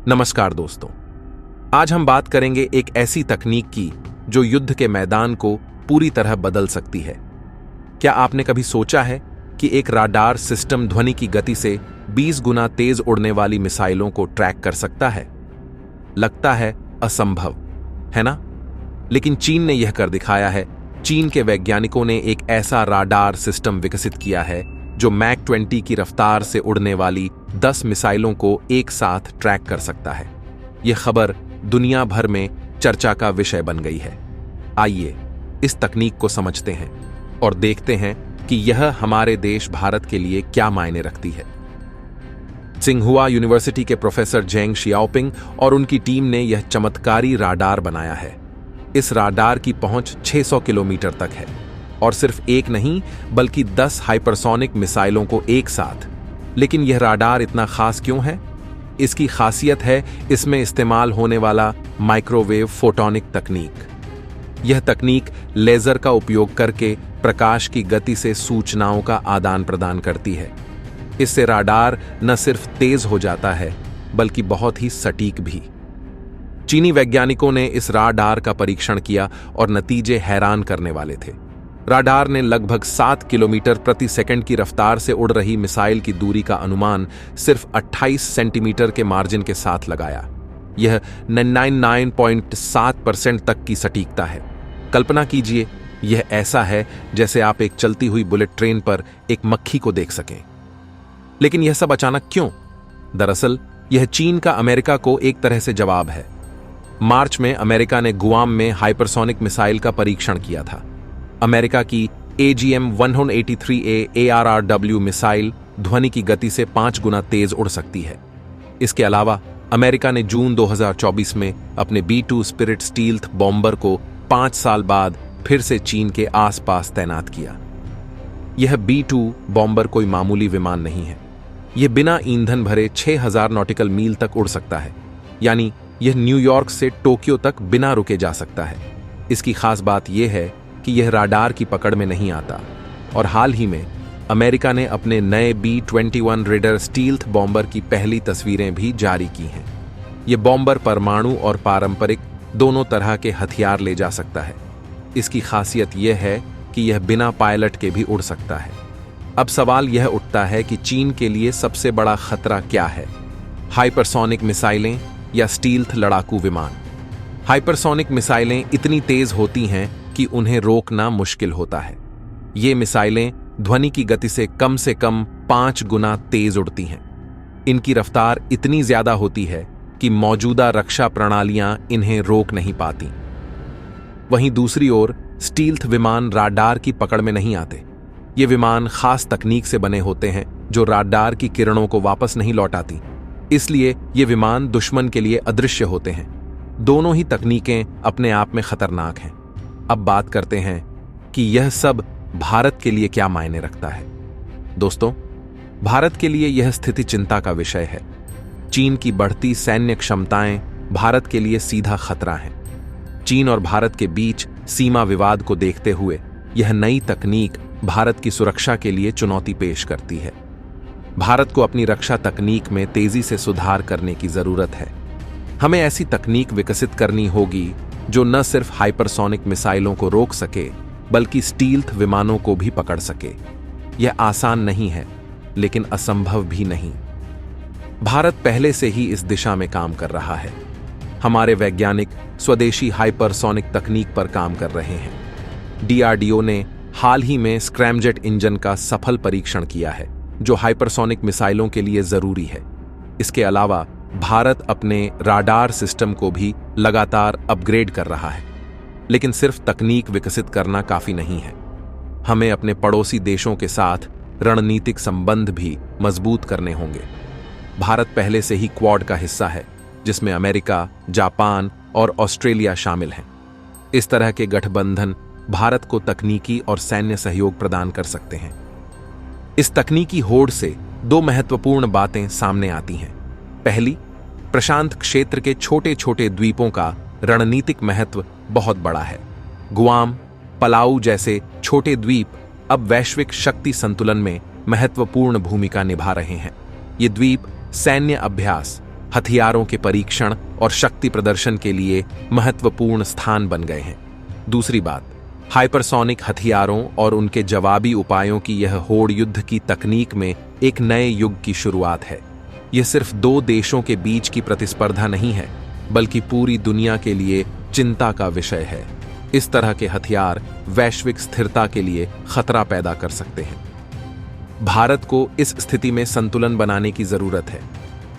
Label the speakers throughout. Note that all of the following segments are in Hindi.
Speaker 1: नमस्कार दोस्तों, आज हम बात करेंगे एक ऐसी तकनीक की जो युद्ध के मैदान को पूरी तरह बदल सकती है। क्या आपने कभी सोचा है कि एक राडार सिस्टम ध्वनि की गति से 20 गुना तेज उड़ने वाली मिसाइलों को ट्रैक कर सकता है? लगता है असंभव, है ना? लेकिन चीन ने यह कर दिखाया है। चीन के वैज्ञानिकों ने एक ऐसा राडार सिस्टम विकसित किया है जो मैक 20 की रफ्तार से उड़ने वाली 10 मिसाइलों को एक साथ ट्रैक कर सकता है। यह खबर दुनिया भर में चर्चा का विषय बन गई है। आइए इस तकनीक को समझते हैं और देखते हैं कि यह हमारे देश भारत के लिए क्या मायने रखती है। सिंघुआ यूनिवर्सिटी के प्रोफेसर जेंग शियाओपिंग और उनकी टीम ने यह चमत्कारी राडार बनाया है। इस राडार की पहुंच 600 किलोमीटर तक है और सिर्फ एक नहीं बल्कि 10 हाइपरसोनिक मिसाइलों को एक साथ। लेकिन यह राडार इतना खास क्यों है? इसकी खासियत है इसमें इस्तेमाल होने वाला माइक्रोवेव फोटोनिक तकनीक। यह तकनीक लेजर का उपयोग करके प्रकाश की गति से सूचनाओं का आदान प्रदान करती है। इससे राडार न सिर्फ तेज हो जाता है बल्कि बहुत ही सटीक भी। चीनी वैज्ञानिकों ने इस राडार का परीक्षण किया और नतीजे हैरान करने वाले थे। राडार ने लगभग 7 किलोमीटर प्रति सेकंड की रफ्तार से उड़ रही मिसाइल की दूरी का अनुमान सिर्फ 28 सेंटीमीटर के मार्जिन के साथ लगाया। यह 99.7% तक की सटीकता है। कल्पना कीजिए, यह ऐसा है जैसे आप एक चलती हुई बुलेट ट्रेन पर एक मक्खी को देख सकें। लेकिन यह सब अचानक क्यों? दरअसल यह चीन का अमेरिका को एक तरह से जवाब है। मार्च में अमेरिका ने गुआम में हाइपरसोनिक मिसाइल का परीक्षण किया था। अमेरिका की AGM-183A ARRW मिसाइल ध्वनि की गति से 5 गुना तेज उड़ सकती है। इसके अलावा अमेरिका ने जून 2024 में अपने B-2 स्पिरिट स्टील्थ बॉम्बर को 5 साल बाद फिर से चीन के आसपास तैनात किया। यह B-2 बॉम्बर कोई मामूली विमान नहीं है। यह बिना ईंधन भरे 6000 नॉटिकल मील तक उड़ सकता है, यानी यह न्यूयॉर्क से टोक्यो तक बिना रुके जा सकता है। इसकी खास बात यह है कि यह राडार की पकड़ में नहीं आता और हाल ही में अमेरिका ने अपने नए B-21 रेडर स्टील्थ बॉम्बर की पहली तस्वीरें भी जारी की हैं। यह बॉम्बर परमाणु और पारंपरिक दोनों तरह के हथियार ले जा सकता है। इसकी खासियत यह है कि यह बिना पायलट के भी उड़ सकता है। अब सवाल यह उठता है कि चीन के लिए सबसे बड़ा खतरा क्या है? हाइपरसोनिक मिसाइलें या स्टील्थ लड़ाकू विमान? हाइपरसोनिक मिसाइलें इतनी तेज होती हैं कि उन्हें रोकना मुश्किल होता है। ये मिसाइलें ध्वनि की गति से कम 5 गुना तेज उड़ती हैं। इनकी रफ्तार इतनी ज्यादा होती है कि मौजूदा रक्षा प्रणालियां इन्हें रोक नहीं पाती। वहीं दूसरी ओर स्टील्थ विमान राडार की पकड़ में नहीं आते। ये विमान खास तकनीक से बने होते हैं जो राडार की किरणों को वापस नहीं लौटाती। इसलिए ये विमान दुश्मन के लिए अदृश्य होते हैं। दोनों ही तकनीकें अपने आप में खतरनाक हैं। अब बात करते हैं कि यह सब भारत के लिए क्या मायने रखता है। दोस्तों, भारत के लिए यह स्थिति चिंता का विषय है। चीन की बढ़ती सैन्य क्षमताएं भारत के लिए सीधा खतरा हैं। चीन और भारत के बीच सीमा विवाद को देखते हुए यह नई तकनीक भारत की सुरक्षा के लिए चुनौती पेश करती है। भारत को अपनी रक्षा तकनीक में तेजी से सुधार करने की जरूरत है। हमें ऐसी तकनीक विकसित करनी होगी जो न सिर्फ हाइपरसोनिक मिसाइलों को रोक सके बल्कि स्टील्थ विमानों को भी पकड़ सके। यह आसान नहीं है, लेकिन असंभव भी नहीं। भारत पहले से ही इस दिशा में काम कर रहा है। हमारे वैज्ञानिक स्वदेशी हाइपरसोनिक तकनीक पर काम कर रहे हैं। DRDO ने हाल ही में स्क्रैमजेट इंजन का सफल परीक्षण किया है, जो हाइपरसोनिक मिसाइलों के लिए जरूरी है। इसके अलावा भारत अपने राडार सिस्टम को भी लगातार अपग्रेड कर रहा है। लेकिन सिर्फ तकनीक विकसित करना काफी नहीं है। हमें अपने पड़ोसी देशों के साथ रणनीतिक संबंध भी मजबूत करने होंगे। भारत पहले से ही क्वाड का हिस्सा है, जिसमें अमेरिका, जापान और ऑस्ट्रेलिया शामिल हैं। इस तरह के गठबंधन भारत को तकनीकी और सैन्य सहयोग प्रदान कर सकते हैं। इस तकनीकी होड़ से 2 महत्वपूर्ण बातें सामने आती हैं। पहली, प्रशांत क्षेत्र के छोटे छोटे द्वीपों का रणनीतिक महत्व बहुत बड़ा है। गुआम, पलाऊ जैसे छोटे द्वीप अब वैश्विक शक्ति संतुलन में महत्वपूर्ण भूमिका निभा रहे हैं। ये द्वीप सैन्य अभ्यास, हथियारों के परीक्षण और शक्ति प्रदर्शन के लिए महत्वपूर्ण स्थान बन गए हैं। दूसरी बात, हाइपरसोनिक हथियारों और उनके जवाबी उपायों की यह होड़ युद्ध की तकनीक में एक नए युग की शुरुआत है। यह सिर्फ दो देशों के बीच की प्रतिस्पर्धा नहीं है, बल्कि पूरी दुनिया के लिए चिंता का विषय है। इस तरह के हथियार वैश्विक स्थिरता के लिए खतरा पैदा कर सकते हैं। भारत को इस स्थिति में संतुलन बनाने की जरूरत है।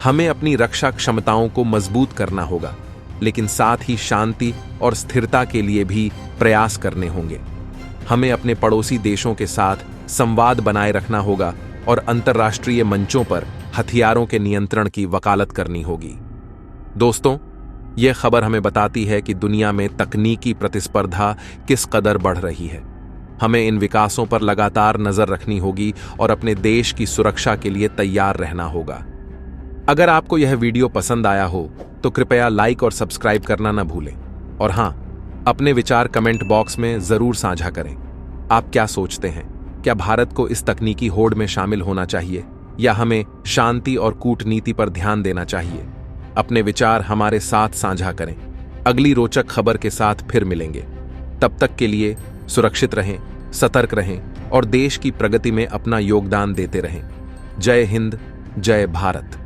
Speaker 1: हमें अपनी रक्षा क्षमताओं को मजबूत करना होगा, लेकिन साथ ही शांति और स्थिरता के लिए भी प्रयास करने होंगे। हमें अपने पड़ोसी देशों के साथ संवाद बनाए रखना होगा और अंतर्राष्ट्रीय मंचों पर हथियारों के नियंत्रण की वकालत करनी होगी। दोस्तों, यह खबर हमें बताती है कि दुनिया में तकनीकी प्रतिस्पर्धा किस कदर बढ़ रही है। हमें इन विकासों पर लगातार नजर रखनी होगी और अपने देश की सुरक्षा के लिए तैयार रहना होगा। अगर आपको यह वीडियो पसंद आया हो तो कृपया लाइक और सब्सक्राइब करना न भूलें। और हां, अपने विचार कमेंट बॉक्स में जरूर साझा करें। आप क्या सोचते हैं? क्या भारत को इस तकनीकी होड़ में शामिल होना चाहिए या हमें शांति और कूटनीति पर ध्यान देना चाहिए? अपने विचार हमारे साथ साझा करें। अगली रोचक खबर के साथ फिर मिलेंगे। तब तक के लिए सुरक्षित रहें, सतर्क रहें और देश की प्रगति में अपना योगदान देते रहें। जय हिंद, जय भारत।